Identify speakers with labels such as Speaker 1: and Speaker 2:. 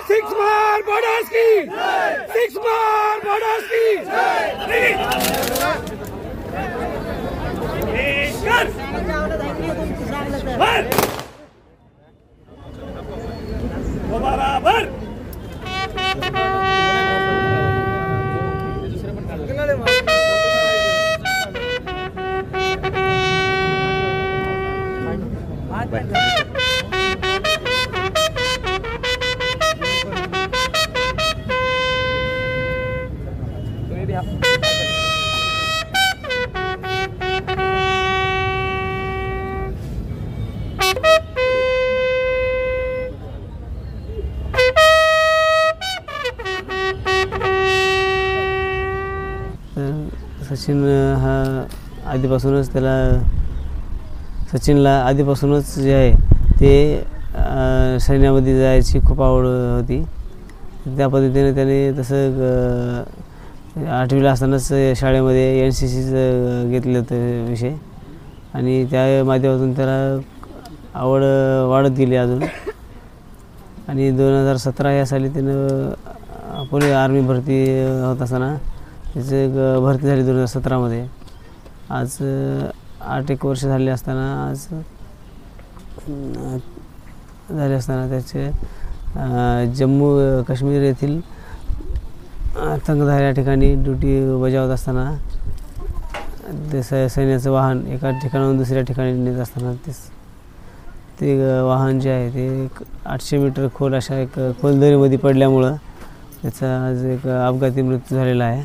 Speaker 1: Six more borders ki, six more borders ki. बराबर.
Speaker 2: सचिन हा आधीपासूनच सचिनला आधीपासूनच जे आहे ते सैन्यामध्ये जायची खूप आवड होती. त्या पद्धतीने त्याने तसं 8वीला असतानाच शाळेमध्ये NCCचं घेतलं होतं विषय आणि त्या माध्यमातून त्याला आवड वाढत गेली अजून. आणि 2017 या साली त्यानं पुणे आर्मी भरती होत असताना त्याची भरती झाली 2017मध्ये. आज 8 वर्ष झाले असताना त्याचे जम्मू काश्मीर येथील तंगधार या ठिकाणी ड्युटी बजावत असताना ते सैन्याचं वाहन एका ठिकाणाहून दुसऱ्या ठिकाणी नेत असताना ते वाहन जे आहे ते 800 मीटर खोल अशा एक खोल दरीमध्ये पडल्यामुळं त्याचा आज एक अपघाती मृत्यू झालेला आहे.